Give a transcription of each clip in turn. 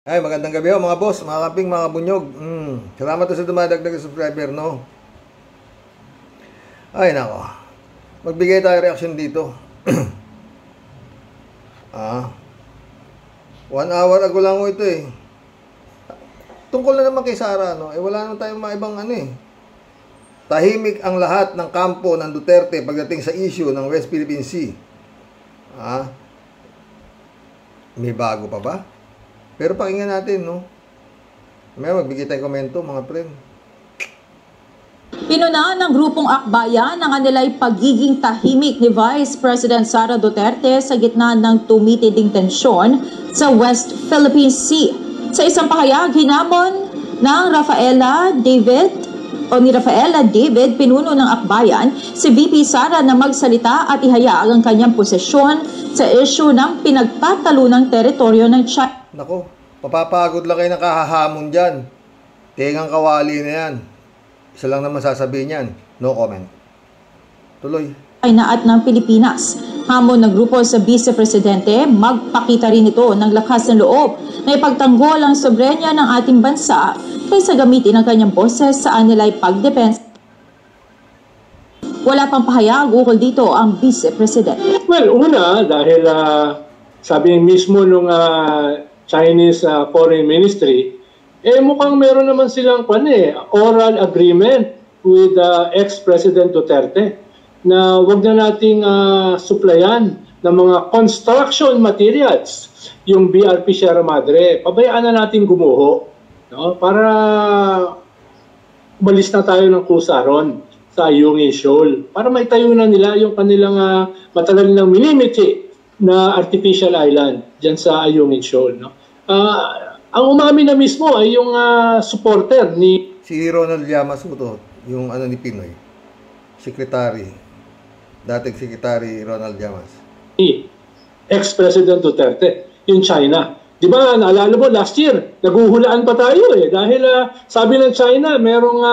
Ay, magandang gabi ho mga boss, mga kamping, mga bunyog. Salamat sa dumadagdag na subscriber, no? Ay, nako. Magbigay tayo reaction dito. 1 hour ago lang ho ito eh. Tungkol na naman kay Sara, no? Wala naman tayong maibang Tahimik ang lahat ng kampo ng Duterte pagdating sa issue ng West Philippine Sea. May bago pa ba? Pero pakinggan natin, no? May magbigay tayong komento, mga friend. Pinunaan ng grupong Akbayan ang kanila'y pagiging tahimik ni Vice President Sara Duterte sa gitna ng tumitinding tensyon sa West Philippine Sea. Sa isang pahayag, hinamon ng ni Rafaela David, pinuno ng Akbayan, si VP Sara na magsalita at ihayag ang kanyang posisyon sa issue ng pinagtatalunang teritoryo ng China. Nako, papapagod lang kayo ng kahahamon dyan. Tengang kawali na yan. Isa lang naman sasabihin yan. No comment. Tuloy. China at ng Pilipinas. Hamon ng grupo sa Vice Presidente, magpakita rin ito ng lakas ng loob na ipagtanggol ang soberenya ng ating bansa kaysa gamitin ang kanyang boses sa anilay pagdepensa. Wala pang pahayag ukol dito ang Vice Presidente. Well, una, dahil sabi mismo nung Chinese Foreign Ministry, mukhang meron naman silang oral agreement with ex-President Duterte na wag na nating supplyan ng mga construction materials yung BRP Sierra Madre. Pabayaan na natin gumuho, no? Para umalis na tayo ng kusaron sa Ayungin Shoal para maitayo na nila yung kanilang matagal ng minimiti na artificial island dyan sa Ayungin Shoal, no? Ang umamin na mismo ay yung supporter ni si Ronald Llamas to, yung ni Pinoy secretary, dating secretary Ronald Llamas, ex-President Duterte, yung China. Di ba, naalala mo, last year, naguhulaan pa tayo dahil sabi ng China, merong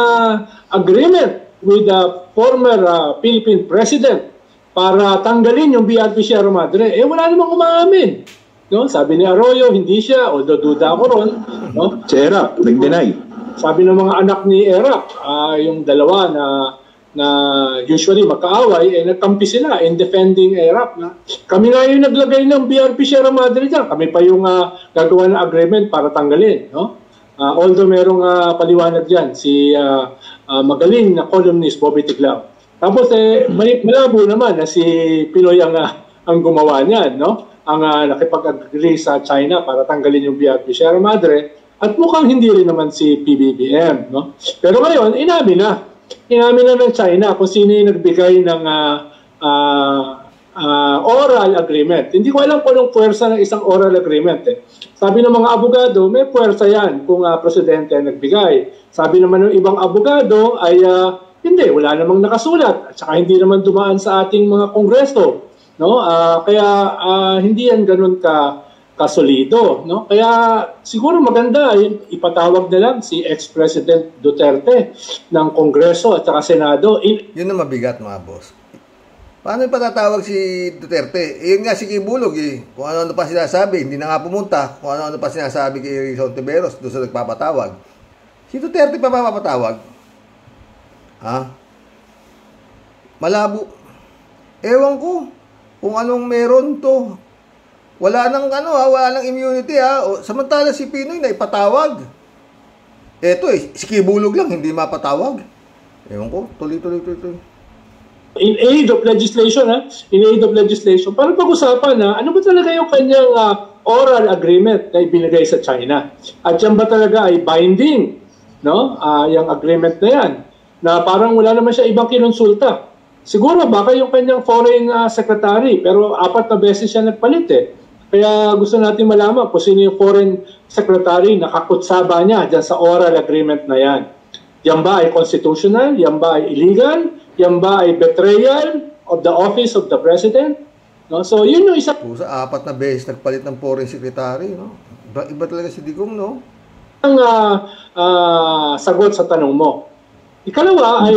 agreement with the former Philippine President para tanggalin yung BRP Sierra Madre. Wala namang umaamin. No? Sabi ni Arroyo, hindi siya, although duda ako ron. No? Si Erap, nag-deny. Sabi ng mga anak ni Erap, yung dalawa na usually magkaaway, nagkampi sila in defending Erap. Kami nga yung naglagay ng BRP Sierra Madre dyan. Kami pa yung gagawa ng agreement para tanggalin. No? Although merong paliwanag dyan, si magaling na columnist Bobby Tiglao. Tapos malabo naman na si Pinoy ang gumawa niyan, no? Ang nakipag-agree sa China para tanggalin yung BRP Sierra Madre, at mukhang hindi rin naman si PBBM, no? Pero ngayon, inamin na ng China kung sino yung nagbigay ng oral agreement. Hindi ko alam kung anong puwersa ng isang oral agreement. Sabi ng mga abogado, may puwersa yan kung presidente ang nagbigay. Sabi naman ng ibang abogado ay hindi, wala namang nakasulat at saka hindi naman dumaan sa ating mga kongreso, no? Kaya hindi yan ganun kasolido, no? Kaya siguro maganda ipatawag na lang si ex-President Duterte ng Kongreso at saka Senado. Yun na mabigat, mga boss. Paano ipatatawag si Duterte? Yun nga si Kibulog kung ano-ano pa sinasabi, hindi na nga pumunta. Kung ano-ano pa sinasabi kay Rizal Tiberos doon sa nagpapatawag. Si Duterte pa mapapatawag? Malabo. Ewan ko kung anong meron to. Wala nang wala nang immunity samantala si Pinoy na ipatawag. Eto si Kibulog lang hindi mapatawag. Ewan ko, tuloy. In aid of legislation, para pag-usapan ano ba talaga yung kanyang oral agreement na ibinigay sa China? At yan ba talaga ay binding, no? Yung agreement na yan, na parang wala naman siya ibang kinonsulta. Siguro baka yung kanyang foreign secretary, pero 4 na beses siya nagpalit Kaya gusto natin malaman kung sino yung foreign secretary na kakutsaba niya dyan sa oral agreement na yan. Yan ba ay constitutional? Yan ba ay illegal? Yan ba ay betrayal of the office of the president? No? So yun yung isa. Pusa, 4 na beses nagpalit ng foreign secretary, no? Iba talaga si Digong, no? Ang sagot sa tanong mo. Ikalawa ay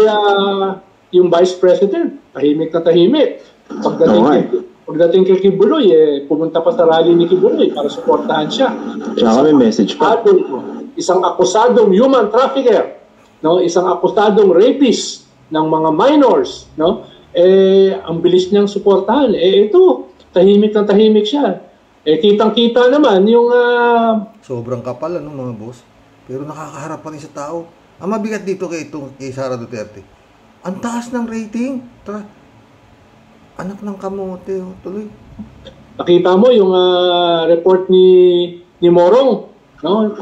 yung vice president, tahimik na tahimik. Pagdating pagdating kay Kibuloy, pumunta pa sa rally ni Kibuloy para suportahan siya. Tsaka may message pa. Isang akusadong human trafficker, no? Isang akusadong rapist ng mga minors, no? Ang bilis niyang suportahan. Ito, tahimik na tahimik siya. Kitang-kita naman yung... Sobrang kapal, mga boss. Pero nakakaharap pa rin sa tao. Ang mabigat dito kay Sara Duterte, ang taas ng rating. Anak ng kamote, tuloy. Nakita mo yung report ni Morong, no?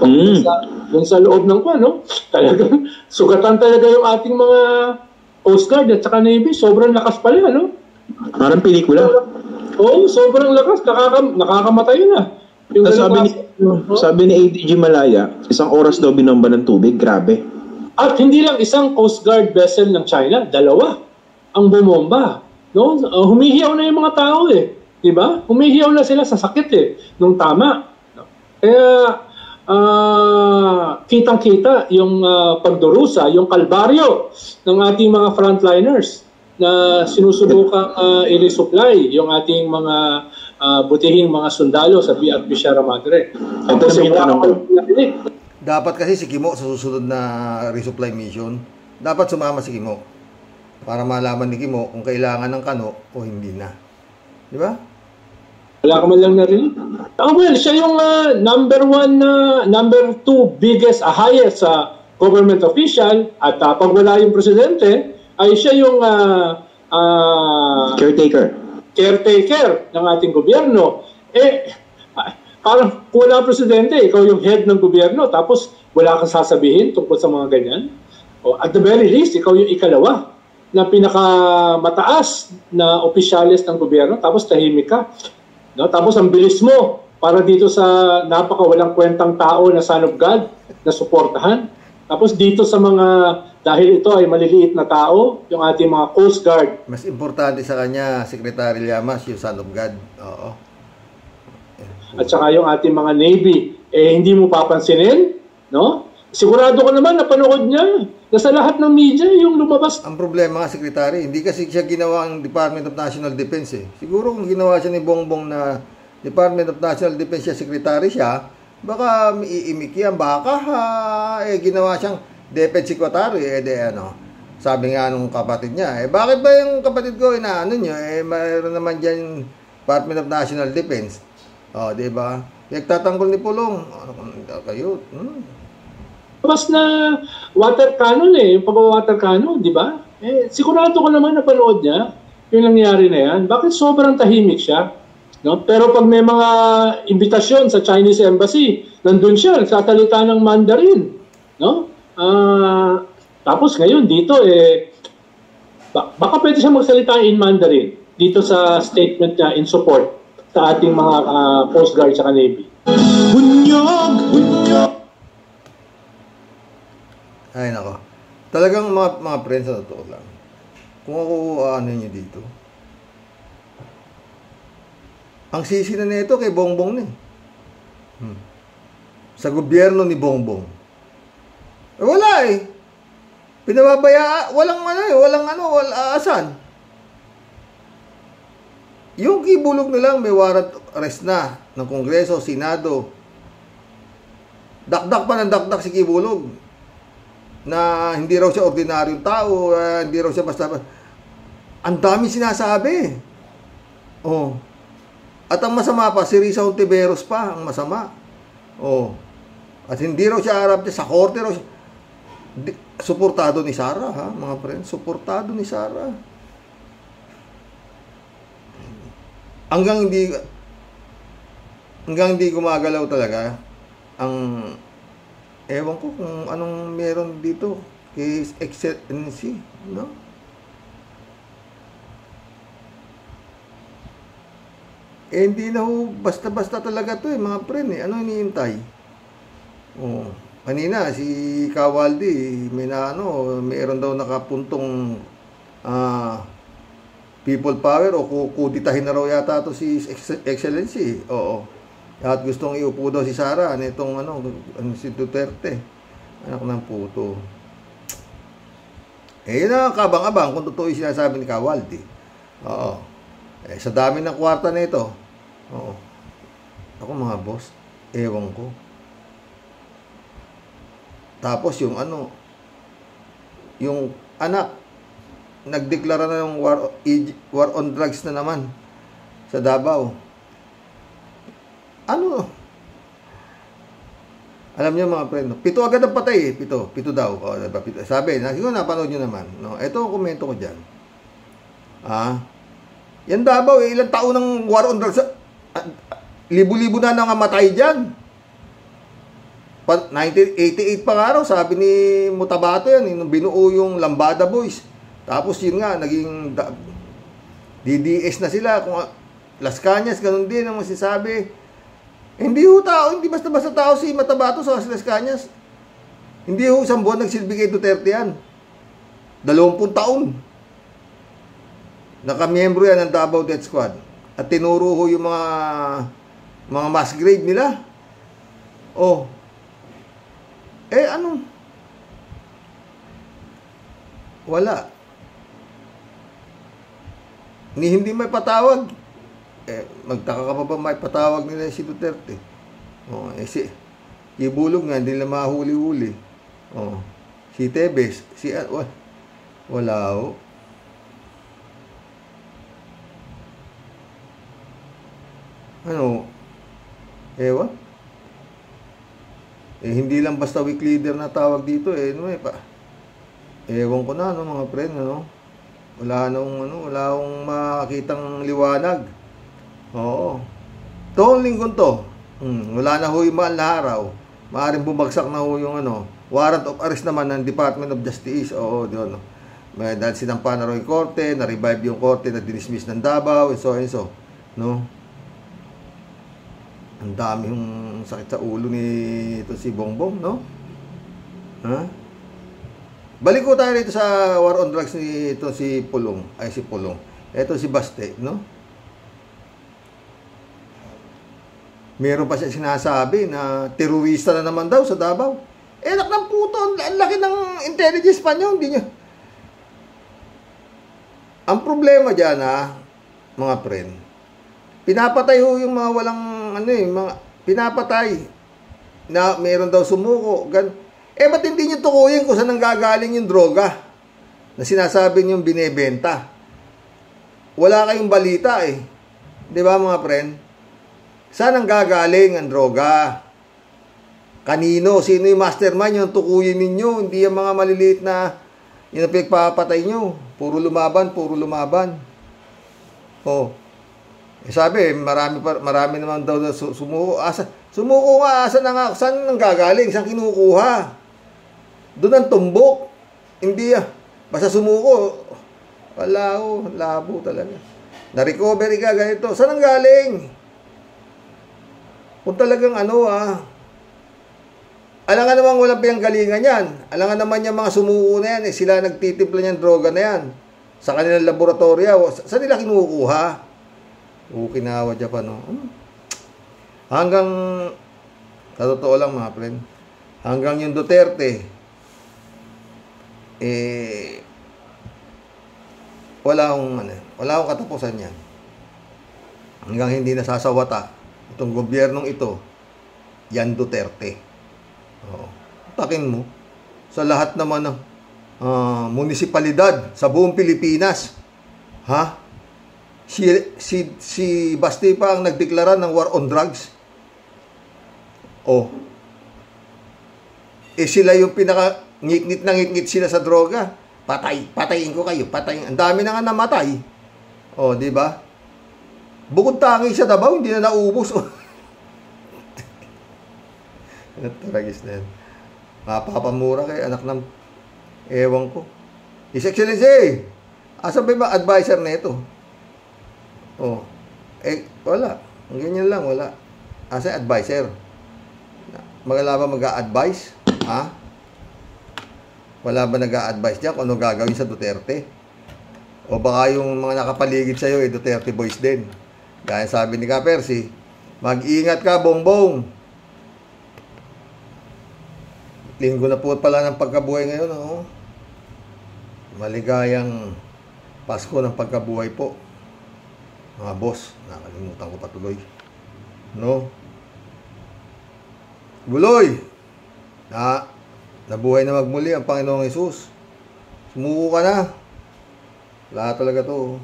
Doon sa loob ng no? Talagang sugatan talaga yung ating mga Coast Guard at saka Navy. Sobrang lakas pala, no? Parang pelikula. Oo, sobrang lakas. Nakakamatay na. Sabi ni ADG Malaya, 1 oras daw binomba ng tubig. Grabe. At hindi lang isang Coast Guard vessel ng China, 2 ang bumomba. No? Humihiyaw na yung mga tao di ba? Humihiyaw na sila sa sakit nung tama. Kaya kitang-kita yung pagdurusa, yung kalbaryo ng ating mga frontliners na sinusubukang i-resupply yung ating mga butihing mga sundalo sa BRP Sierra Madre. Dapat kasi si Kimo sa susunod na resupply mission, dapat sumama si Kimo para malaman ni Kimo kung kailangan ng kano o hindi na. Di ba? Wala ka man lang narinig. Well, siya yung number 2 biggest, highest government official at pag wala yung presidente, ay siya yung caretaker ng ating gobyerno. Parang wala presidente, ikaw yung head ng gobyerno, tapos wala kang sasabihin tungkol sa mga ganyan. At the very least, ikaw yung ikalawa na pinakamataas na opisyalis ng gobyerno, tapos tahimik ka. No? Tapos ang bilis mo para dito sa napakawalang kwentang tao na son of God na suportahan. Tapos dito sa mga, dahil ito ay maliliit na tao, yung ating mga Coast Guard. Mas importante sa kanya, Secretary Llamas, yung son of God. Oo. At saka yung ating mga Navy, hindi mo papansinin, no? Sigurado ko naman napanood niya. Nasa lahat ng media yung lumabas. Ang problema nga, Secretary, hindi kasi siya ginawa ang Department of National Defense Siguro kung ginawa siya ni Bongbong na Department of National Defense siya, Secretary siya, baka iimik yan, baka ginawa siyang Defense Secretary, sabi nga nung kapatid niya, bakit ba yung kapatid ko inaano nyo, mayroon naman dyan Department of National Defense. Diba? Nagtatanggol ni Pulong, kayo, Mas na water cannon yung pag-water cannon, di ba? Sigurado ko naman napanood niya yung nangyari na yan. Bakit sobrang tahimik siya? No? Pero pag may mga imbitasyon sa Chinese Embassy, nandun siya, nagsasalita ng Mandarin. No? Tapos ngayon dito, baka pwede siya magsalita in Mandarin dito sa statement niya in support sa ating mga Coast Guard sa Navy. Ay nako. Talagang mga friends, sa totoo lang. Kung ako nyo dito, ang sisi na nito kay Bongbong sa gobyerno ni Bongbong. Wala Pinababaya, walang asan. Yung Kibulog na lang may warrant arrest na ng Kongreso, Senado. Dakdak pa ng dakdak si Kibulog. Na hindi raw siya ordinaryong tao, hindi raw siya basta. Ang dami sinasabi. At ang masama pa, si Risa Hontiveros pa, ang masama. At hindi raw siya harap sa korte raw siya. Suportado ni Sara, mga friends, suportado ni Sara. Hanggang hindi gumagalaw talaga ang ewan ko kung anong meron dito kay Excellency, no? Hindi na basta-basta talaga to mga friend Ano iniintay? Kanina si Kawaldi mayroon daw nakapuntong people power o kuditahin na raw yata to si Excellency. At gustong iupo daw si Sara nitong si Duterte. Anak ng puto. Yun ang kabang-abang kung totoo yung sinasabi ni Kawaldi. Sa dami ng kwarta na ito, oo. Ako mga boss, ewan ko. Tapos yung yung anak, nagdeklara na ng war on drugs na naman sa Davao. Alam niyo mga friend, 7 agad ang patay eh. 7 daw. O, diba? Sabi, siguro napanood niyo naman. No? Ito ang komento ko dyan. Yan Davao eh, ilang taon ng war on drugs. Libo-libo na nangamatay dyan. 1988 pa nga raw, sabi ni Mutabato yan, nung binuo yung Lambada Boys. Tapos yun nga, naging DDS na sila. Kung Las Cañas, ganun din ang masasabi. Hindi basta-basta tao si Matabato sa Las Cañas. Hindi isang buwan nagsilbi kay Duterte yan. 20 taon. Nakamiyembro yan ng Davao Death Squad. At tinuro ho yung mga mass grave nila. Wala. Hindi may patawag. Magtaka ka pa ba may patawag nila si Duterte? Si Ibulog nga, hindi nila mahuli-huli. Si Tebes, wala ho. Ewan? Hindi lang basta weak leader na tawag dito ewan ko na mga friend, wala akong makakitang liwanag. Toong linggong to, wala na ho yung mahal na araw. Maaaring bumagsak na ho yung warrant of arrest naman ng Department of Justice. Doon. Dahil sinampa na rin yung korte, na-revive yung korte na dinismiss ng Davao, and so. No? Ang dami yung sakit sa ulo ni si Bongbong, no? Balik ko tayo rito sa war on drugs ni si Pulong. Ito si Baste, no? Meron pa siya sinasabi na terorista na naman daw sa Davao. Anak ng puto, ang laki ng intelligence pa niyo, hindi niya. Ang problema dyan, mga friend, pinapatay ho yung mga walang, pinapatay na meron daw sumuko. Ba't hindi niyo tukuyin kung saan nanggagaling yung droga na sinasabi niyong binebenta? Wala kayong balita eh. Di ba mga friend? Saan ang gagaling ang droga? Kanino? Sino yung mastermind yung tukuyin ninyo? Hindi yung mga maliliit na yung pinagpapatay nyo. Puro lumaban. Sabi, marami naman daw na sumuko. Sumuko nga, saan ang gagaling? Saan kinukuha? Doon ang tumbok. Hindi basta sumuko. Wala labo talaga. Na-recovery ka ganito. Saan ang galing? Kung talagang alangan namang walang pinanggalingan yan. Alangan naman yung mga sumuko na yan. Sila nagtitimpla niyang droga na yan. Sa kanilang laboratorio. Saan nila kinukuha? Okinawa, Japan. Hanggang, sa totoo lang mga friend, hanggang yung Duterte, wala akong katapusan yan. Hanggang hindi nasasawata itong gobyernong ito, yan Duterte. Takin mo, sa lahat naman ng munisipalidad sa buong Pilipinas, si Basti pa ang nagdeklara ng war on drugs. Sila yung pinaka ngit-ngit sila sa droga. Patayin ko kayo, patayin. Ang dami na nga namatay. Di ba? Bukod tangi sa Davao, hindi na naubos. Tragis na yan. Mapapamura kay anak ng ewan ko. His Excellency, asan ba yung advisor na ito? Wala. Ang ganyan lang, wala. Asan advisor? Wala ba mag-a-advise? Wala ba nag-a-advise dyan kung ano gagawin sa Duterte? O baka yung mga nakapaligid sa'yo, Duterte boys din. Gaya sabi ni Kapersi, mag-ingat ka, Bongbong. Linggo na po pala ng pagkabuhay ngayon. Maligayang Pasko ng pagkabuhay po. Mga boss, nakalimutan ko patuloy. No? Buloy! Nabuhay na magmuli ang Panginoong Hesus. Sumuko ka na. Wala talaga to.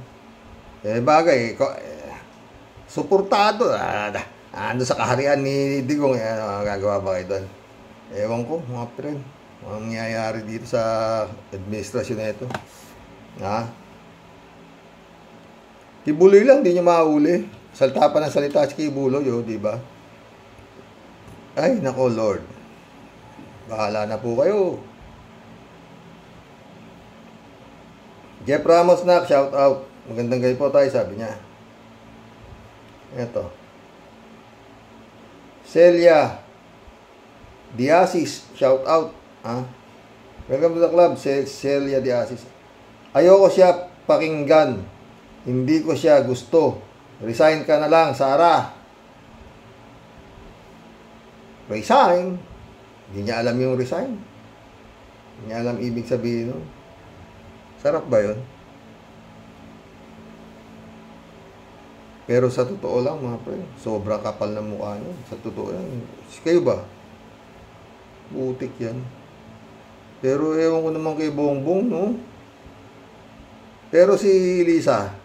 Bagay, suportado. Ando sa kaharian ni Digong, gagawa ba kayo doon? Ewan ko, mga friend. Anong nangyayari dito sa administrasyon na ito? Kibuloy lang, di nyo mahuli. Salta pa ng salita si Kibuloy, di ba? Ay, nako Lord. Bahala na po kayo. Jeff Ramos na, shout out. Magandang gabi po tayo, sabi niya. Ito. Celia Diasis, shout out. Welcome to the club, Celia Diasis. Ayoko siya pakinggan. Hindi ko siya gusto. Resign ka na lang, Sara. Resign? Hindi niya alam yung resign. Hindi niya alam ibig sabihin nun. Sarap ba yun? Pero sa totoo lang, mga pre, sobrang kapal ng mukha niya. Sa totoo lang. Kayo ba? Butik yan. Pero ewan ko naman kay Bongbong, no? Pero si Lisa,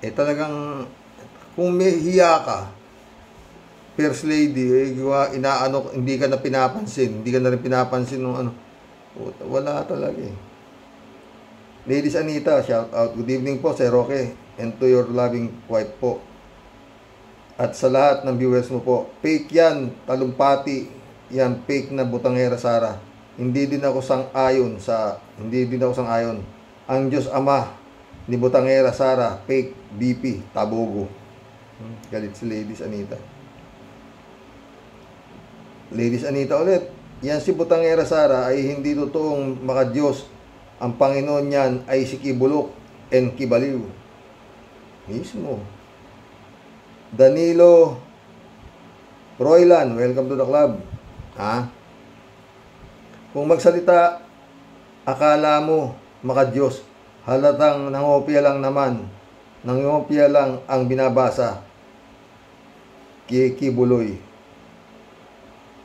talagang, kung may hiya ka, First Lady, hindi ka na pinapansin. Hindi ka na rin pinapansin nung ano. Wala talaga eh. Ladies Anita, shout out. Good evening po, Sir Roque. And to your loving wife po. At sa lahat ng viewers mo po. Fake yan, talumpati. Yan, fake na butangera Sara. Hindi din ako sang-ayon. Ang Diyos Ama ni butangera Sara, fake BP, tabogo. Galit si Ladies Anita. Ladies Anita ulit. Yan si butangera Sara ay hindi totoong makadiyos. Ang Panginoon niyan ay si Kibulok and Kibaliw. Mismo. Danilo Roylan, welcome to the club. Kung magsalita, akala mo makadiyos. Halatang nangopia lang naman. Nangopia lang ang binabasa. Kibuloy.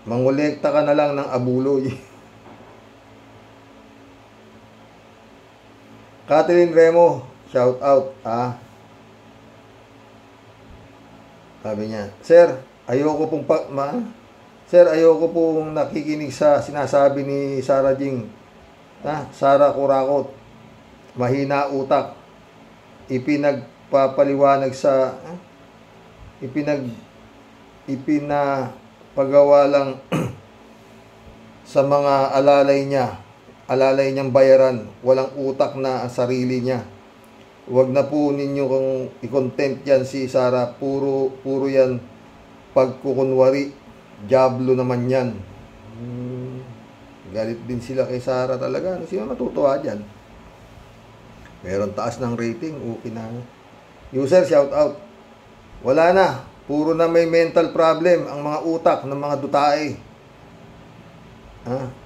Mangolekta ka na lang ng abuloy. Catherine Remo, shout out. Sabi niya, Sir, ayoko pong nakikinig sa sinasabi ni Sara Jing. Sara Kurakot. Mahina utak. Ipinagpapaliwanag sa ipinapagawa lang sa mga alalay niyang bayaran. Walang utak na ang sarili niya. Huwag na po ninyo kung i-content yan si Sara. Puro yan pagkukunwari. Diablo naman yan. Galit din sila kay Sara talaga. Sino matutuwa dyan? Meron taas ng rating. Okay na. User, shout out. Wala na. Puro na may mental problem ang mga utak ng mga dutae.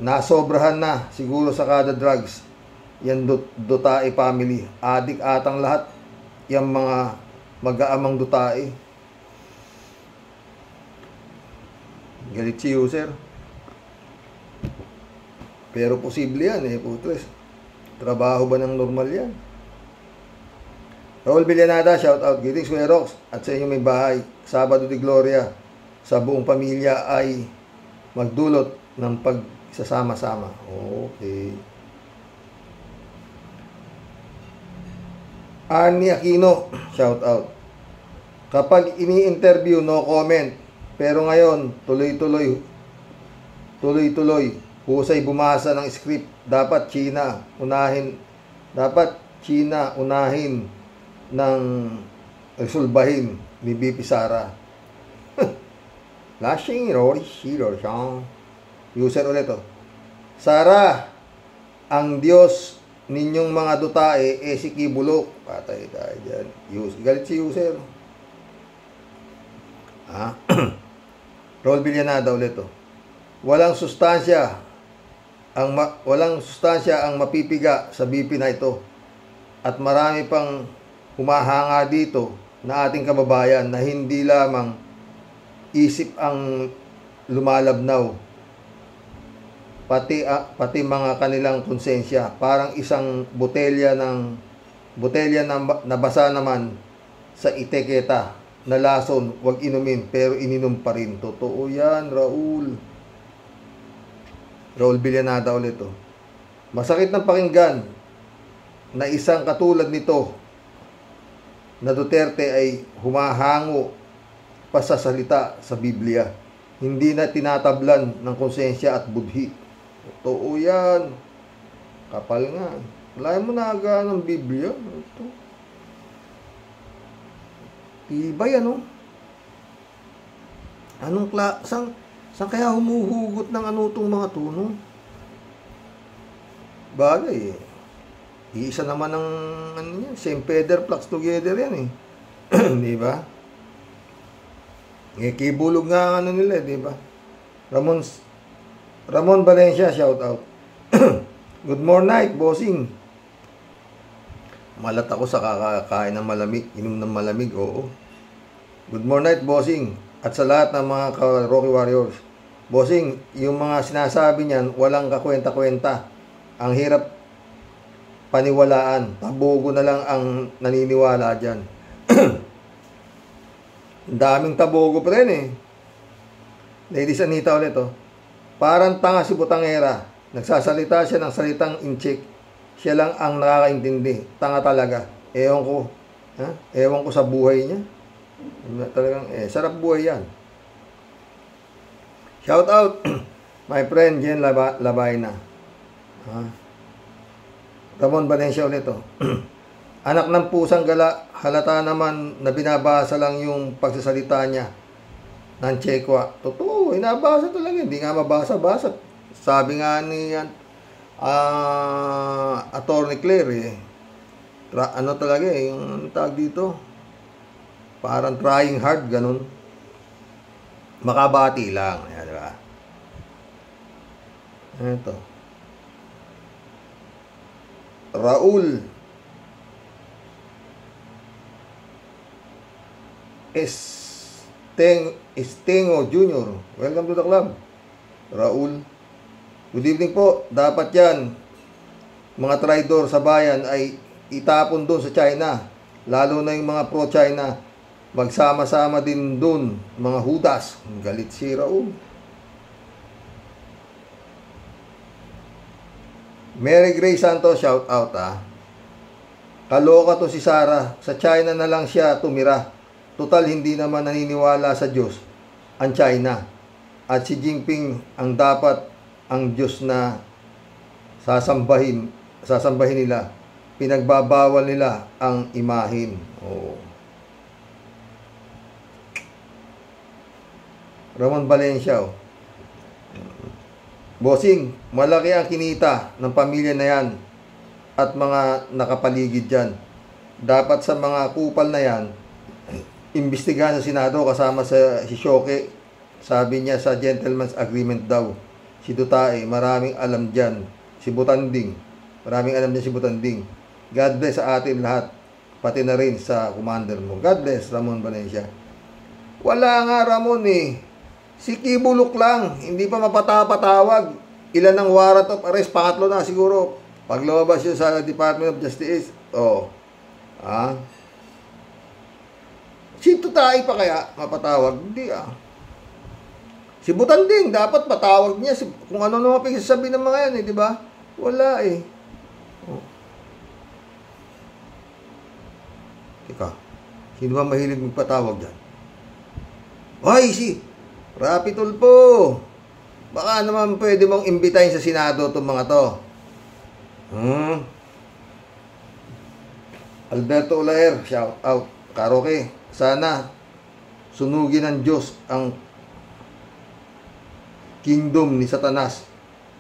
Nasobrahan na siguro sa kada drugs. Yan dutae family. Adik atang lahat. Yang mga mag-aamang dutae. Galit si user. Pero posible yan putres. Trabaho ba ng normal yan? Raul Villanada, shout out. Greetings Kuya Rox at sa inyong may bahay. Sabado de Gloria sa buong pamilya ay magdulot ng pagsasama-sama. Okay. Arnie Aquino, shout out. Kapag ini-interview, no comment. Pero ngayon, tuloy-tuloy. Husay bumasa ng script. Dapat China unahin ng resolbahin ni BP Sara. Lashing user ulit Sara, ang Diyos ninyong mga dutae si Kibulok. Patay tayo dyan. Galit si user. Roll Villanada ulit walang sustansya ang mapipiga sa BP na ito at marami pang humahanga dito na ating kababayan na hindi lamang isip ang lumalabnaw, pati mga kanilang konsensya, parang isang botelya na nabasa naman sa etiketa na lason, wag inumin, pero ininom pa rin. Totoo yan, Raul Villanada ulit to. Masakit ng pakinggan na isang katulad nito na Duterte ay humahango pa sa salita sa Biblia. Hindi na tinatablan ng konsensya at budhi. Totoo yan. Kapal nga. Wala mo na aga ng Biblia. Ito. Tibay, ano? Saan kaya humuhugot ng ano itong mga tuno? Bagay eh. Iisa naman ng ano yan, same feather flocks together yan eh. Di ba? Kibulog nga ang ano nila, di ba? Ramon Valencia, shout out. Good morning, bossing. Malat ako sa kakakain ng malamig, inom ng malamig, oo. Good morning, bossing. At sa lahat ng mga Rocky Warriors. Bossing, yung mga sinasabi niyan, walang kakwenta-kwenta. Ang hirap paniwalaan. Tabogo na lang ang naniniwala dyan. Daming tabogo pa rin eh. Ladies Anita ulit oh. Parang tanga si Butangera. Nagsasalita siya ng salitang incheck. Siya lang ang nakakaintindi. Tanga talaga. Ewan ko. Ha? Ewan ko sa buhay niya. Talagang sarap buhay yan. Shout out my friend Jen Labayna. Ramon Valencia ulit oh. Anak ng pusang gala, halata naman na binabasa lang yung pagsasalita niya ng Chekwa. Totoo, inabasa talaga, hindi nga mabasa-basa. Sabi nga ni Attorney Claire eh, ano talaga eh, yung tag dito, parang trying hard, ganun. Makabati lang, yan, diba? Ito. Raul Estengo Jr. Welcome to the club. Raul. Good evening po. Dapat yan, mga traidor sa bayan ay itapon doon sa China. Lalo na yung mga pro-China. Magsama-sama din doon, mga hudas. Galit si Raul. Mary Grace Santos, shout out Kaloka to si Sara. Sa China na lang siya tumira. Total, hindi naman naniniwala sa Diyos ang China. At si Jinping ang dapat ang Diyos na sasambahin nila. Pinagbabawal nila ang imahin. Oh. Ramon Valencia. Oh. Bossing, malaki ang kinita ng pamilya na yan at mga nakapaligid dyan. Dapat sa mga kupal na yan, imbestigahan sa Senado kasama si Shoke. Sabi niya sa gentleman's agreement daw. Si Dutae, maraming alam dyan. Si Butanding, maraming alam niya si Butanding. God bless sa atin lahat. Pati na rin sa commander mo. God bless, Ramon Valencia. Wala nga, Ramon eh. Si Kibulok lang. Hindi pa mapatawag. Ilan ang warrant of arrest? Pangatlo na siguro. Pag lumabas yun sa Department of Justice. Oh. Si Tutay pa kaya mapatawag? Hindi Si Butanding, dapat patawag niya kung ano naman pinagsasabi ng mga yan, di ba? Wala eh. Oh. Teka, sino ba mahilig magpatawag dyan? Ay, si Rapi Tulfo. Baka naman pwede mong imbitahin sa Senado itong mga to. Alberto Ulaer, shout out. Karoke, sana sunugin ng Diyos ang kingdom ni Satanas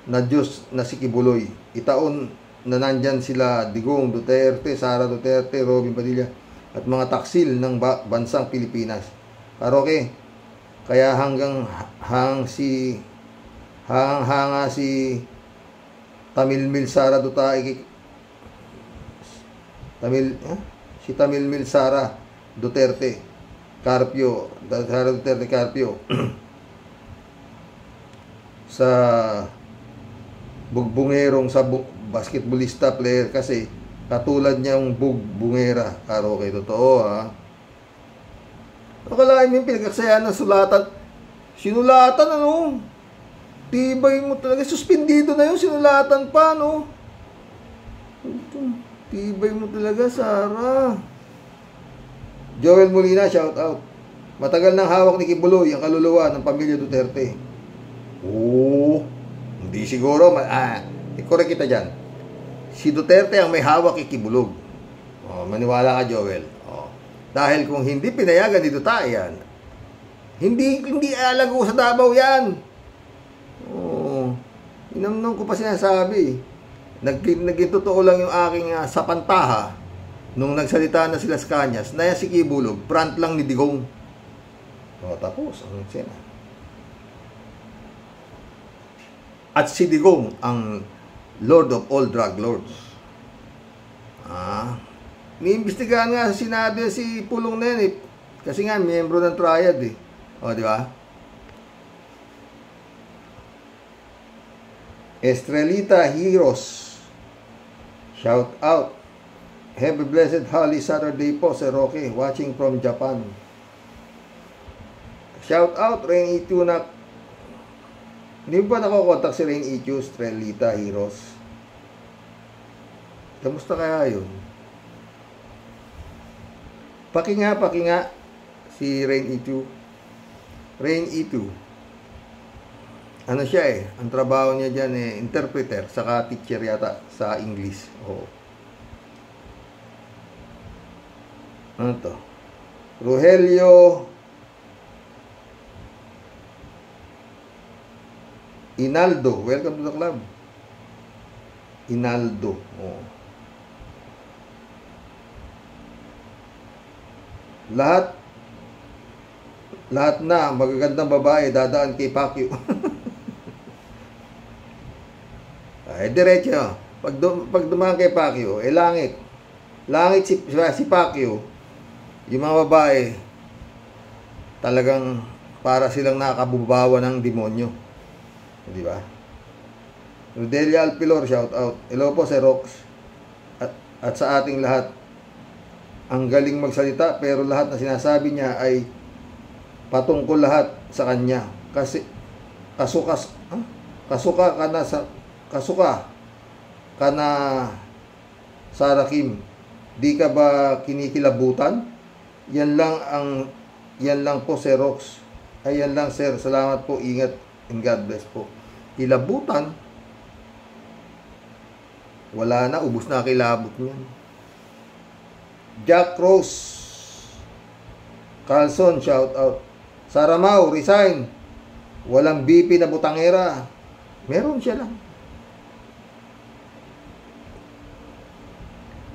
na Diyos na si Kibuloy. Itaon na nandyan sila Digong Duterte, Sara Duterte, Robin Padilla at mga taksil ng bansang Pilipinas. Karoke, kaya hanga si Tamilmil Sara Duterte si Tamilmil Sara Duterte Carpio, Sara Duterte Carpio sa bugbungerong sa basketballista player kasi katulad niyang bugbungera. Okay, totoo ha. Akalain mo yung pinagkaksayan ng sulatan. Sinulatan ano? Tibay mo talaga. Suspendido na yun. Sinulatan pa no? Tibay mo talaga, Sara. Joel Molina, shout out. Matagal nang hawak ni Kibuloy ang kaluluwa ng pamilya Duterte. Hindi siguro. I-correct kita dyan. Si Duterte ang may hawak kay Kibulog. Maniwala ka, Joel. Dahil kung hindi pinayagan ni Duterte yan, hindi alago sa Davao yan. Inamnong ko pa sinasabi. Naging totoo lang yung aking sapantaha nung nagsalita na sila sa Kanyas na si Kibulog, front lang ni Digong. Tapos, ang sena. At si Digong, ang Lord of all drug lords. Niimbestigahan nga sa Senado si Pulong na yan eh. Kasi nga, miyembro ng triad eh. Di ba? Estrelita Heroes. Shout out. Have a blessed Holy Saturday po, Sir Roque. Watching from Japan. Shout out, Rain E2 na. Hindi ba nakokontak si Rain E2, Estrelita Heroes? Kamusta kaya yun? Paki nga si Rain E2. Rain E2. Ano siya eh, ang trabaho niya dyan eh, interpreter, saka teacher yata sa English. Ano to? Rogelio Inaldo, welcome to the club. Inaldo. Lahat na magagandang babae dadaan kay Pacquiao. Diretso. Pag dumaan kay Pacquiao, langit. Langit si Pacquiao. Yung mga babae talagang para silang nakabubawa ng demonyo. Di ba? Rodelia Alpilor, shout out. Hello po, Sir Rox. At sa ating lahat. Ang galing magsalita, pero lahat na sinasabi niya ay patungkol lahat sa kanya. Kasi kasuka ka na Sarah Kim. Di ka ba kinikilabutan? Yan lang po, Sir Rox. Ay yan lang, sir. Salamat po. Ingat and God bless po. Kilabutan. Wala na. Ubus na kilabot niyan. Jack Rose Carlson, shout out. Sara Mau, resign. Walang BP na butangera. Meron siya lang.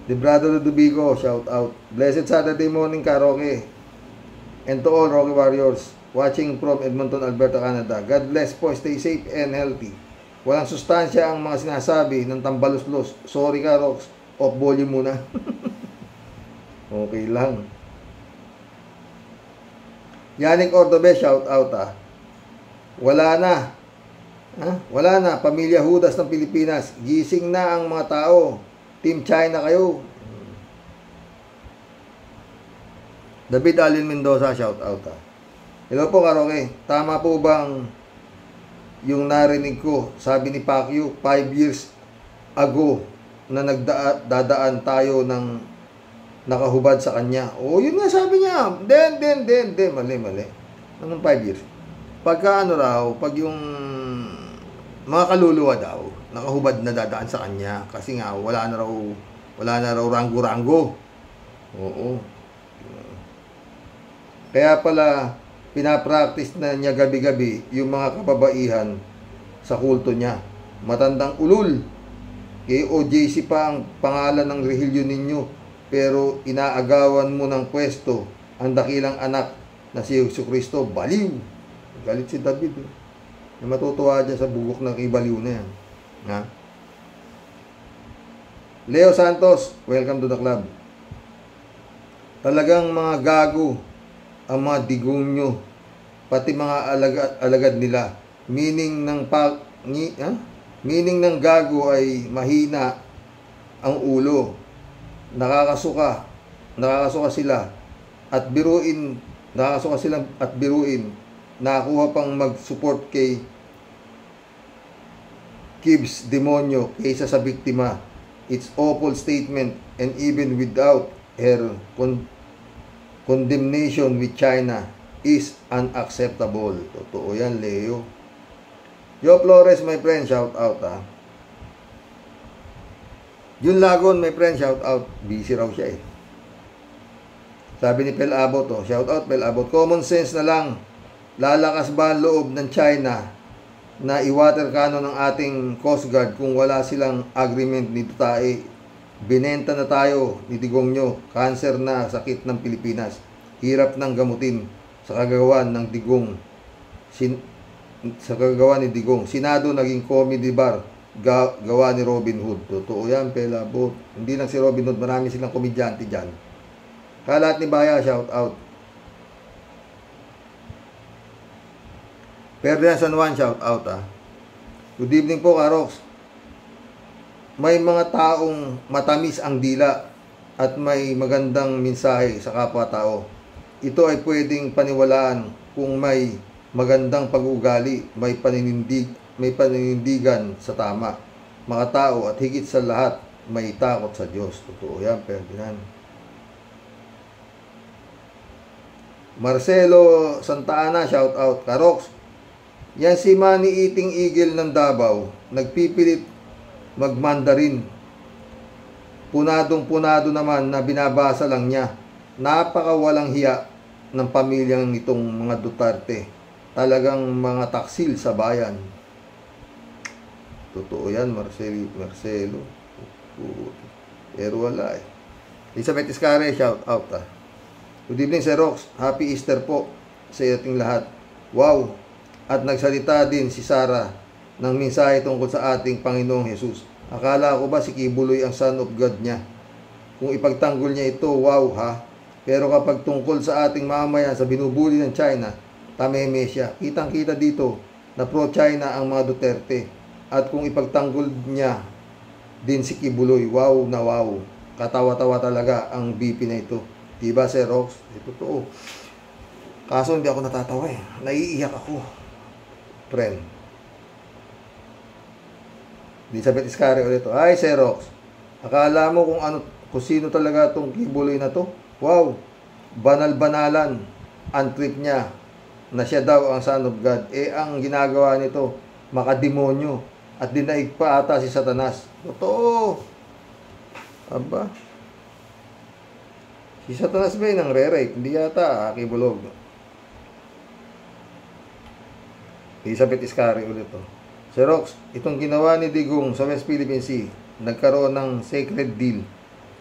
Debrado Ludovico, shout out. Blessed Saturday morning, Roque. And to all Roque Warriors watching from Edmonton, Alberta, Canada. God bless po. Stay safe and healthy. Walang sustansya ang mga sinasabi ng tambaluslos. Sorry ka, Rox. Off volume muna. Okay lang. Yannick Ordobe, shout out Wala na. Wala na. Pamilya Hudas ng Pilipinas. Gising na ang mga tao. Team China kayo. David Alin Mendoza, shout out Hello po, Karoke. Tama po bang yung narinig ko? Sabi ni Pacquiao 5 years ago na nagdadaan tayo ng nakahubad sa kanya. Yun nga sabi niya. Mali. Anong 5 years? Pagka pag yung mga kaluluwa daw, nakahubad na dadaan sa kanya. Kasi nga, wala na raw ranggo-ranggo. Oo. Kaya pala, pinapractice na niya gabi-gabi yung mga kababaihan sa kulto niya. Matandang ulul. Kay OJC pa ang pangalan ng rehilyo ninyo. Pero inaagawan mo ng pwesto ang dakilang anak na si Jesucristo. Baliw. Galit si David. Na matutuwa dyan sa bugok ng ibaliw na yan. Leo Santos, welcome to the club. Talagang mga gago ang mga digong nyo, pati mga alagad nila. Meaning ng gago ay mahina ang ulo. Nakakasuka sila at biruin, nakakuha pang mag-support kay Gibbs demonyo kaysa sa biktima. It's awful statement, and even without her condemnation with China is unacceptable. Totoo yan, Leo. Joe Flores, my friend, shout out ha. Jun Lagon, my friend, shout out. Busy raw siya eh. Sabi ni Pel Abot, shout out Pel Abot. Common sense na lang. Lalakas ba ang loob ng China na i-water cannon ng ating Coast Guard kung wala silang agreement ni Tae? Binenta na tayo ni Digong nyo. Cancer na sakit ng Pilipinas. Hirap ng gamutin sa kagagawan ng Digong. Sa kagagawa ni Digong. Senado naging comedy bar. Gawa ni Robin Hood. Totoo yan, Pelabot. Hindi lang si Robin Hood, marami silang komedyante dyan. Kalat ni Baya, shout out. Ferdinand San Juan, shout out ha. Good evening po, Karox. May mga taong matamis ang dila at may magandang mensahe sa kapwa-tao. Ito ay pwedeng paniwalaan kung may magandang pag-uugali, may paninindigan sa tama, mga tao, at higit sa lahat, may takot sa Diyos. Totoo yan, Ferdinand. Marcelo Santa Ana, shout out. Karox, yan si Manny Eating Eagle ng Davao, nagpipilit magmandarin. Punadong-punado naman na binabasa lang niya. Napakawalang hiya ng pamilyang nitong mga Duterte. Talagang mga taksil sa bayan. Totoo yan, Marcelo. Pero wala eh. Elizabeth Iscare, shout out ha. Good evening, Sir Rox. Happy Easter po sa ating lahat. Wow! At nagsalita din si Sarah ng mensahe tungkol sa ating Panginoong Jesus. Akala ko ba si Kibuloy ang Son of God niya? Kung ipagtanggol niya ito, wow ha. Pero kapag tungkol sa ating mamamayan sa binubuli ng China, tameme siya. Kitang-kita dito na pro-China ang mga Duterte. At kung ipagtanggol niya din si Kibuloy, wow na wow. Katawa-tawa talaga ang BP na ito. Diba, Sir Rox? Totoo. Kaso hindi ako natatawa eh. Naiiyak ako. Friend. Elizabeth Iscari ulit. Ay, Sir Rox. Akala mo kung sino talaga itong Kibuloy na to? Wow. Banal-banalan ang trip niya na siya daw ang Son of God. Eh, ang ginagawa nito, makademonyo. At dinaig pa ata si Satanas. Totoo. Aba. Si Satanas ba yun ang re-rape? Hindi yata, Kibulog. Elizabeth Iscari ulit to. Sir Rox, itong ginawa ni Digong sa West Philippine Sea, nagkaroon ng sacred deal.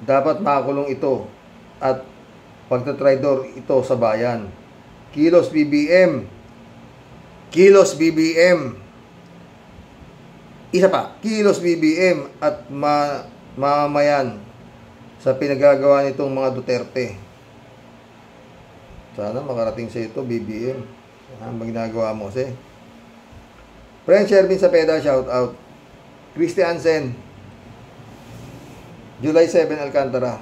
Dapat makulong ito at pagtatraidor ito sa bayan. Kilos BBM. Kilos BBM. Isa pa, Kilos BBM at mamamayan sa pinagagawa nitong mga Duterte. Sana makarating sa ito, BBM. Ang ginagawa mo kasi. Friend Shervin Sapeda, shout out. Christian Sen, July 7, Alcantara.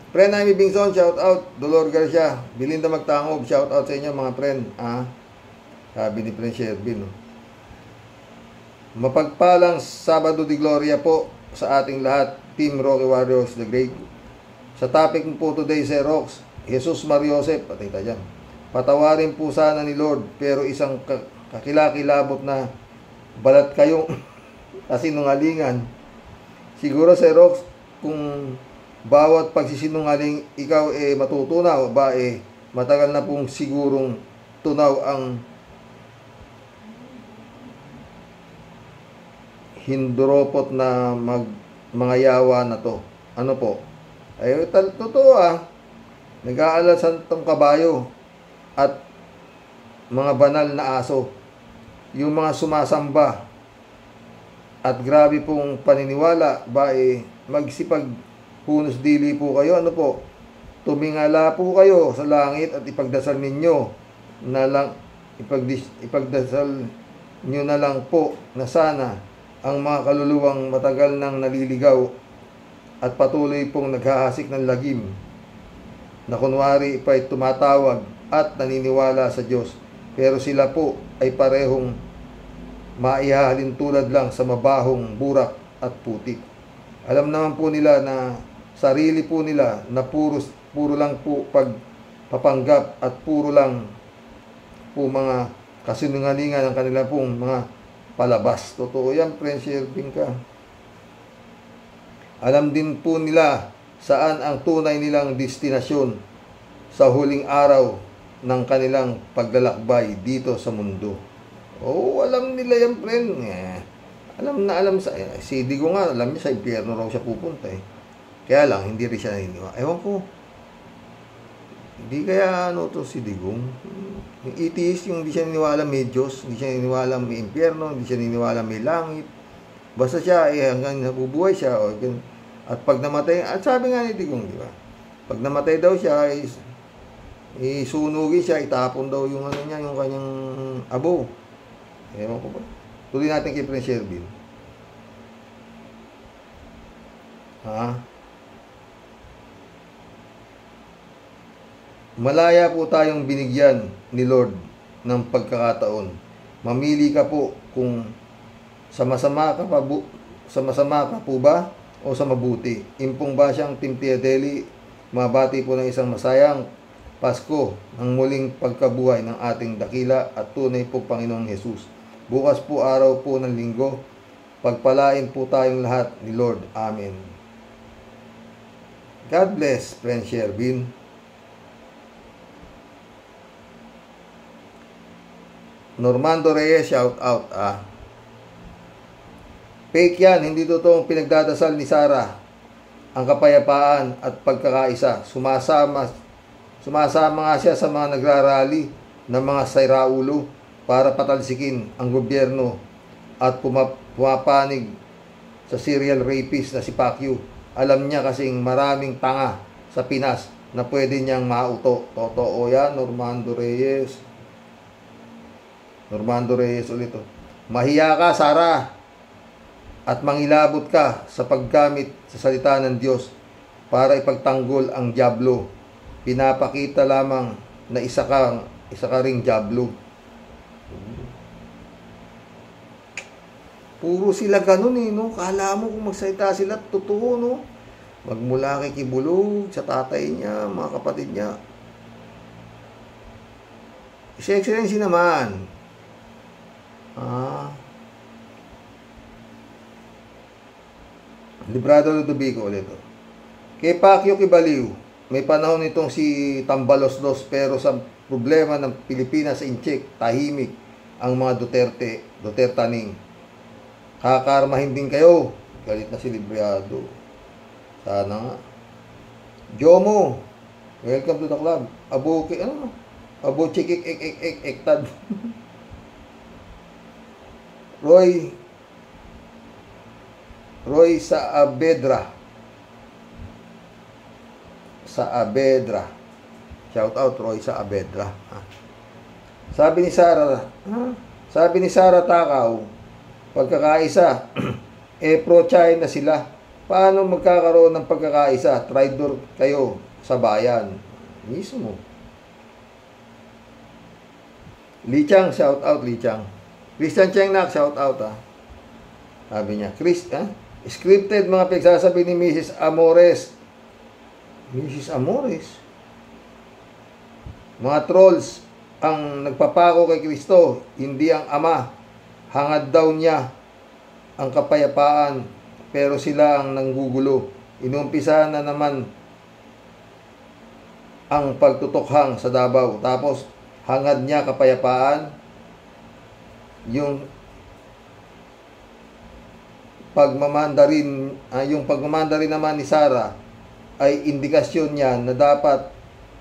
Friend Jaime Bingson, shout out. Dolor Garcia, Belinda Magtangob, shout out sa inyo mga friend. Sabi ni Friend Shervin. Mapagpalang Sabado de Gloria po sa ating lahat. Team Rocky Warriors the Great. Sa topic po today, Sir Rox, Jesus Mariosep, patay tayo dyan. Patawarin po sana ni Lord, pero isang kakilakilabot na balat kayong kasinungalingan. Siguro, Sir Rox, kung bawat pagsisinungaling ikaw matutunaw, matagal na pong sigurong tunaw ang hinduropot na mga yawa na to. Ano po? Ay, totoo nag-aalala sa tong kabayo at mga banal na aso. Yung mga sumasamba at grabe pong paniniwala, magsipag punos dili po kayo. Ano po? Tumingala po kayo sa langit at ipagdasal ninyo na lang ipagdasal nyo na lang po na sana ang mga kaluluwang matagal nang naliligaw at patuloy pong naghahasik ng lagim na kunwari pa'y tumatawag at naniniwala sa Diyos, pero sila po ay parehong maihahalin tulad lang sa mabahong burak at putik. Alam naman po nila na sarili po nila na puro lang po pagpapanggap at puro lang po mga kasinungalingan ng kanila pong mga palabas. Totoo yan, friends, serving ka. Alam din po nila saan ang tunay nilang destinasyon sa huling araw ng kanilang paglalakbay dito sa mundo. Alam nila yan, friend. Alam si Digong nga, alam niya sa impyerno raw siya pupunta eh. Kaya lang, hindi rin siya naniniwala. Ewan ko. Hindi kaya si Digong. Yung atheist, yung hindi siya naniniwala may Diyos, hindi siya naniniwala may impyerno, hindi siya naniniwala may langit. Basta siya, hanggang nabubuhay siya. At pag namatay, at sabi nga ni Digong, di ba? Pag namatay daw siya, isunugin siya, itapon daw yung yung kanyang abo. Ewan ko ba? Tuloy natin kay Prince Shervin. Malaya po tayong binigyan ni Lord ng pagkakataon. Mamili ka po kung sa masama ka po ba o sa mabuti. Impong ba siyang Team Tiadeli, mabati po ng isang masayang Pasko ng muling pagkabuhay ng ating dakila at tunay po Panginoong Jesus. Bukas po araw po ng linggo, pagpalain po tayong lahat ni Lord. Amen. God bless, Prince Shervin. Normando Reyes, shout out. Fake yan, hindi totoong pinagdadasal ni Sarah ang kapayapaan at pagkakaisa. Sumasama nga siya sa mga nagrarally ng mga sayraulo para patalsikin ang gobyerno at pumapanig sa serial rapist na si Pacquiao. Alam niya kasing maraming tanga sa Pinas na pwede niyang mauto. Totoo yan, Normando Reyes. Normando Reyes ulit. Mahiya ka, Sarah, at mangilabot ka sa paggamit sa salita ng Diyos para ipagtanggol ang dyablo. Pinapakita lamang na isa ka ring dyablo. Puro sila ganun no? Kala mo kung magsalita sila, totoo, no? Magmula kay Kibulog, sa tatay niya, mga kapatid niya. His Excellency naman. Librado Ludovico ulit. Kay Pacquiao Kibaliw, may panahon nitong si Tambalos-Los, pero sa problema ng Pilipinas sa incheck, tahimik ang mga Duterte-taning. Kakarmahin din kayo. Galit na si Librado. Sana nga. Jomo, welcome to the club. Abo chikik-ek-ek-ek-tad. Roy Saavedra. Shout out Roy Saavedra. Sabi ni Sara Takaw, pagkakaisa, pro-China sila. Paano magkakaroon ng pagkakaisa? Traidor kayo sa bayan. Mismo. Li Chang, shout out Li Chang. Christian Chengnak, shout out Sabi niya, scripted mga pagsasabi ni Mrs. Amores. Mrs. Amores? Mga trolls ang nagpapako kay Kristo, hindi ang Ama. Hangad daw niya ang kapayapaan, pero sila ang nanggugulo. Inumpisa na naman ang pagtutukhang sa Davao. Tapos, hangad niya kapayapaan. Yung pagmamandarin naman ni Sara ay indikasyon niya na dapat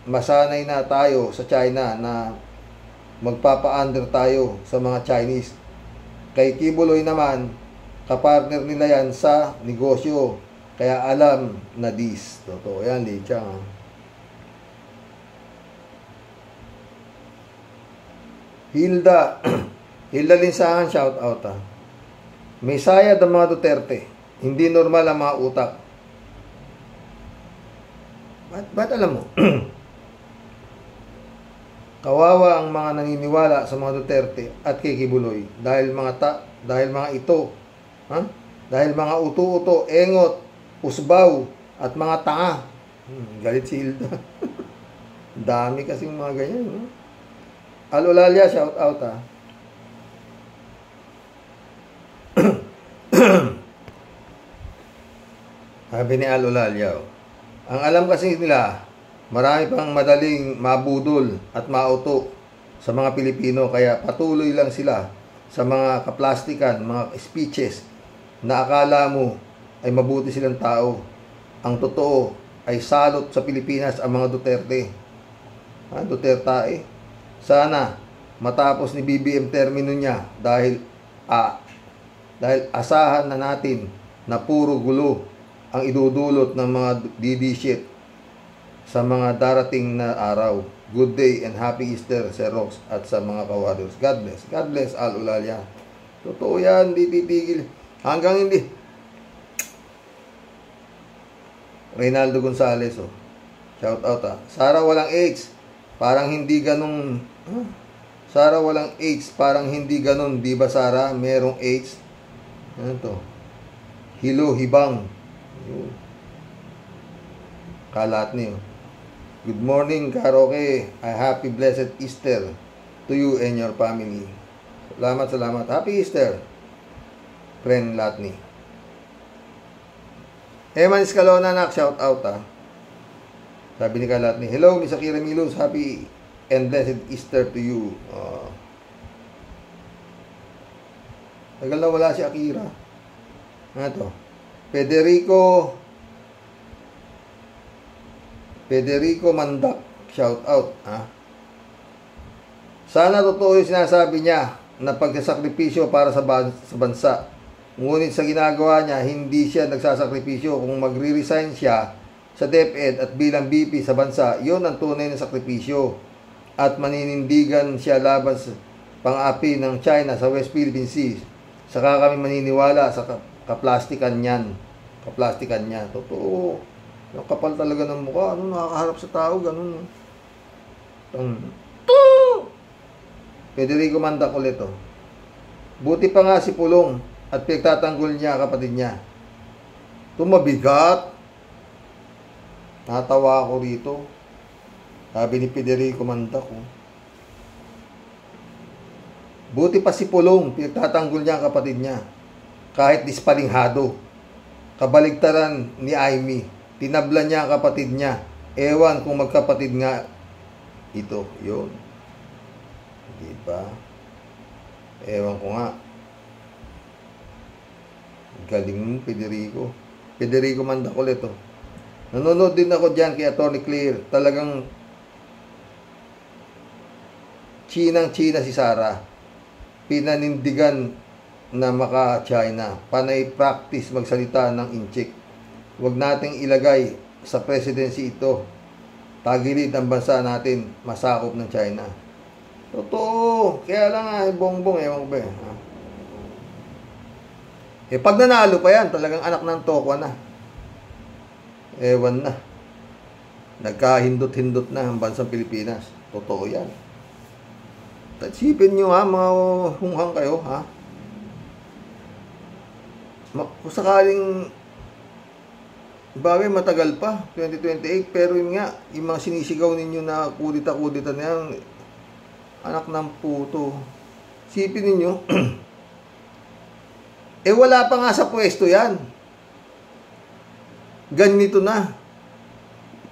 masanay na tayo sa China na magpapa-under tayo sa mga Chinese. Kay Kibuloy naman, kapartner nila yan sa negosyo, kaya alam na this. Totoo yan, Li Chang. Hilda. Hilda Linsangan, shout out ha. May sayad ang mga Duterte. Hindi normal ang mga utak. Ba't alam mo? Kawawa ang mga naniniwala sa mga Duterte at kay Kibuloy dahil mga ito, ha? Dahil mga uto-uto, engot, usbaw at mga tanga. Galit si Hilda. Dami kasing mga ganyan, no? Alulalia, shout out ha. Sabi ni Alulalia, ang alam kasi nila, marami pang madaling mabudol at mauto sa mga Pilipino, kaya patuloy lang sila sa mga kaplastikan, mga speeches na akala mo ay mabuti silang tao. Ang totoo ay salot sa Pilipinas ang mga Duterte. Duterte. Sana matapos ni BBM termino niya dahil asahan na natin na puro gulo ang idudulot ng mga DD shit sa mga darating na araw. Good day and happy Easter, Sir Rox, at sa mga kawaders. God bless. God bless, Alulalia. Totoo yan, di titigil. Hanggang hindi. Reynaldo Gonzales, oh. Shout out ha. Sara walang H. Parang hindi ganun. Sara walang H. Parang hindi ganun. Di ba Sara? Merong H. Ano to? Hilo, hibang. Kalat niyo. Good morning, Karaoke. A happy blessed Easter to you and your family. Salamat. Happy Easter, friend Latni. Eman Escalona, nak, shout out ha. Sabi ni Kalatni, hello, Miss Akira Milos, happy and blessed Easter to you. Tagal na wala si Akira. Ano to? Federico Mandak, shout out ha. Sana totoo yung sinasabi niya na pagsasakripisyo para sa bansa. Ngunit sa ginagawa niya, hindi siya nagsasakripisyo. Kung magre-resign siya sa DepEd at bilang BP sa bansa, yon ang tunay na sakripisyo. At maninindigan siya laban sa pang-api ng China sa West Philippine Sea. Saka kami maniniwala sa kaplastikan niyan. Kaplastikan niya. Totoo. Yung kapal talaga ng mukha. Nakakaharap sa tao. Ganun. Federico Mandak ulit, oh. Buti pa nga si Pulong at pinagtatanggol niya kapatid niya. Tumabigat. Natawa ako rito. Sabi ni Federico Mandak, oh. Buti pa si Pulong, pinagtatanggol niya kapatid niya. Kahit dispalinghado. Kabaligtaran ni Aimee. Tinabla niya ang kapatid niya. Ewan kung magkapatid nga ito. Yun. Diba? Ewan ko nga. Galing mo, Federico. Federico Mandak ulit, oh. Nanonood din ako dyan kay Atty. Clear. Talagang Chinang-China si Sara. Pinanindigan na maka-China. Panay practice magsalita ng inchik. Huwag nating ilagay sa presidency ito. Tagilid ang bansa natin, masakop ng China. Totoo. Kaya lang nga, bongbong, ewan ko ba pag nanalo pa yan, talagang anak ng tokwa na. Ewan na. Nagkahindot-hindot na ang bansang Pilipinas. Totoo yan. Tatsipin nyo ha, mga hunghang kayo ha. Kung sakaling bagay matagal pa, 2028, pero yun nga, yung mga sinisigaw ninyo na kudita-kudita na yan, anak ng puto. Sipin ninyo, wala pa nga sa pwesto yan. Ganito na.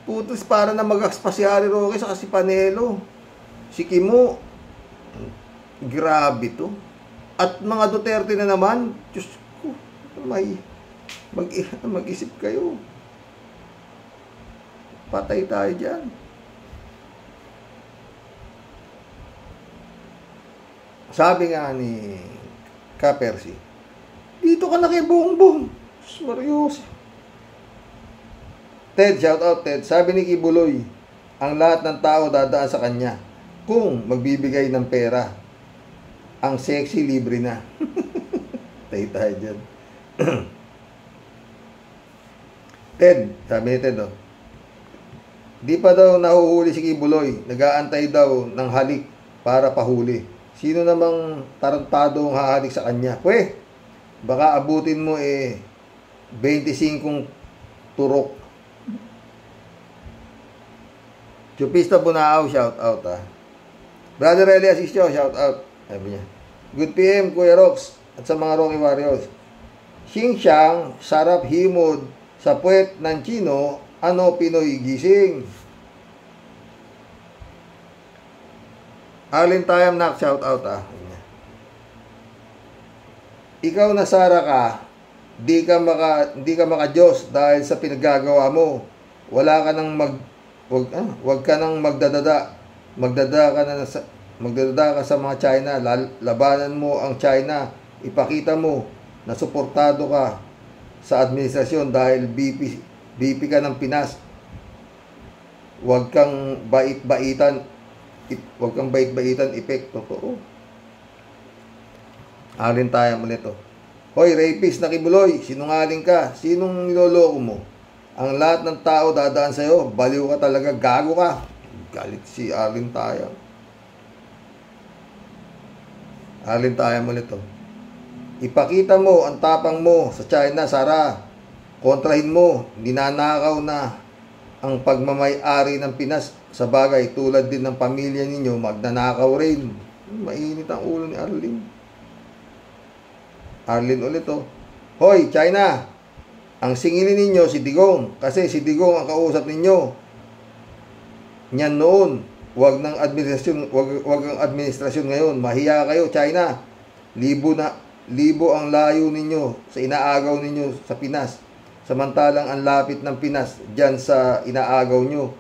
Putos, para na mag-expa si Harry Roque sa si Panelo. Si Kimo, grabe to. At mga Duterte na naman, Diyos ko, mag-isip kayo. Patay tayo dyan. Sabi nga ni Kapersi, dito ka na kay Bongbong. Marios. Ted, shout out Ted. Sabi ni Kibuloy, ang lahat ng tao dadaan sa kanya kung magbibigay ng pera. Ang sexy libre na. Tayo dyan. Ted, sabi ni Ted, oh. Di pa daw nahuhuli si Kibuloy. Nag-aantay daw ng halik para pahuli. Sino namang tarantado ang hahalik sa kanya? Pwe, baka abutin mo 25 turok. Chupista Bunaaw, shout out Brother Elias Isyo, shout out. Sabi niya. Good PM, Kuya Rox, at sa mga Rocky Warriors. Xingxiang, sarap himod, sa puwet ng Chino, ano Pinoy gising. Arlene Tayam, nak, shout out Ikaw na Sara ka, di ka maka-Diyos dahil sa pinagagawa mo. Wala ka nang wag ka nang magdadada ka sa mga China. Labanan mo ang China. Ipakita mo na suportado ka sa administrasyon dahil BP ka ng Pinas. Huwag kang bait-baitan epekto. Totoo. Alin tayo mo nito. Hoy, rapist na Kibuloy, sinungaling ka. Sinong niloloko mo? Ang lahat ng tao dadaan sa'yo. Baliw ka talaga, gago ka. Galit si Alin tayo. Alin tayo mo nito. Ipakita mo ang tapang mo sa China, Sara. Kontrahin mo, ninanakaw na ang pagmamay-ari ng Pinas. Sa bagay, tulad din ng pamilya ninyo, magnanakaw rin. Mainit ang ulo ni Arlene. Arlene ulit, oh. Hoy, China! Ang singilin ninyo si Digong. Kasi si Digong ang kausap ninyo. Nyan noon. Wag ang administrasyon ngayon. Mahiya kayo, China. Libo ang layo ninyo sa inaagaw ninyo sa Pinas. Samantalang ang lapit ng Pinas dyan sa inaagaw nyo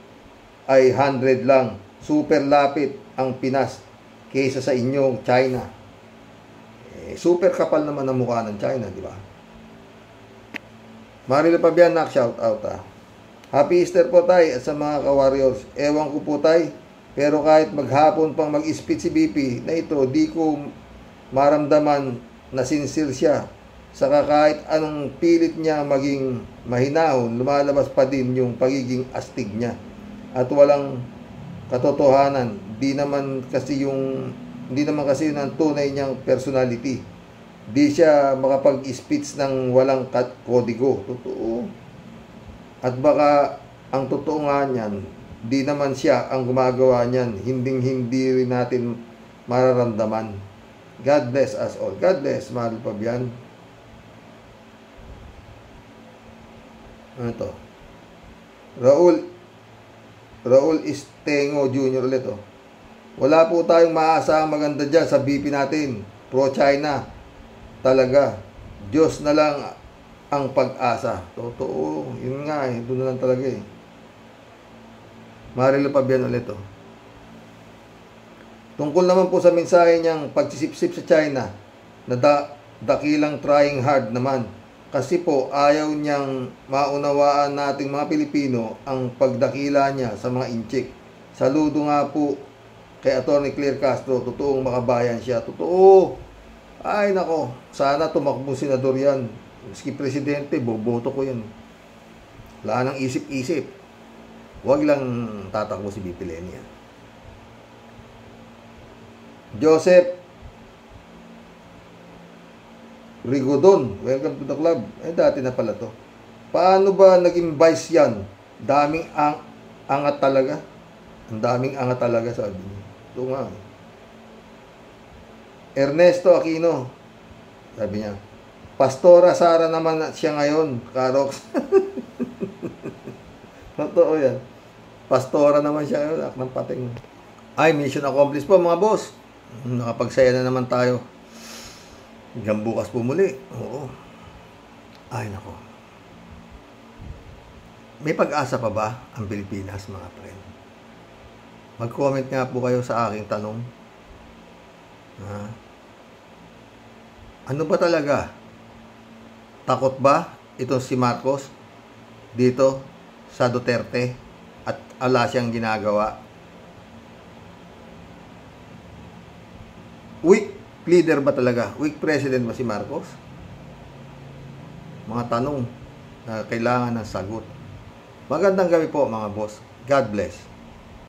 ay 100 lang. Super lapit ang Pinas kaysa sa inyong China. Super kapal naman ang mukha ng China, di ba? Marilo Pabian, nak, shout out Happy Easter po tay at sa mga ka-warriors. Ewan ko po tay, pero kahit maghapon pang mag-spit si BP na ito, di ko maramdaman na sincere siya. Saka kahit anong pilit niya maging mahinahon, lumalabas pa din yung pagiging astig niya. At walang katotohanan. Hindi naman kasi yun ang tunay niyang personality. Di siya makapag-speech ng walang kodigo. Totoo. At baka ang totoo nga niyan, di naman siya ang gumagawa niyan. Hindi rin natin mararamdaman. God bless us all. God bless, Mahal Pabian. Ano to? Raul Istengo Jr. ulit, oh. Wala po tayong maasahang maganda dyan sa BP natin. Pro-China. Talaga. Diyos na lang ang pag-asa. Totoo. Yun nga eh. Doon na lang talaga eh. Marilo Pabian ulit, oh. Tungkol naman po sa mensahe niyang pagsisipsip sa China na dakilang trying hard naman. Kasi po ayaw niyang maunawaan nating mga Pilipino ang pagdakila niya sa mga inchik. Saludo nga po kay Atty. Claire Castro. Totoong makabayan siya. Totoo. Ay nako. Sana tumakbong senador yan. Maski presidente, boboto ko yan. Wala nang isip-isip. Huwag lang tatakbo si BP Leni yan. Joseph Rigodon, welcome to the club. Dati na pala to. Paano ba naging vice yan? Daming angat talaga. Ang daming angat talaga, sabi niya. Ito nga. Ernesto Aquino, sabi niya. Pastora Sara naman siya ngayon, Karox. Totoo yan. Pastora naman siya ngayon, aknang pating. Ay, mission accomplished po mga boss. Nakapagsaya na naman tayo. Hanggang bukas po muli. Oo. Ay, nako. May pag-asa pa ba ang Pilipinas, mga friend? Mag-comment nga po kayo sa aking tanong. Ano ba talaga? Takot ba itong si Marcos dito sa Duterte at ala siyang ginagawa? Uy! leader ba talaga? Weak president ba si Marcos? Mga tanong na kailangan ng sagot. Magandang gabi po mga boss. God bless.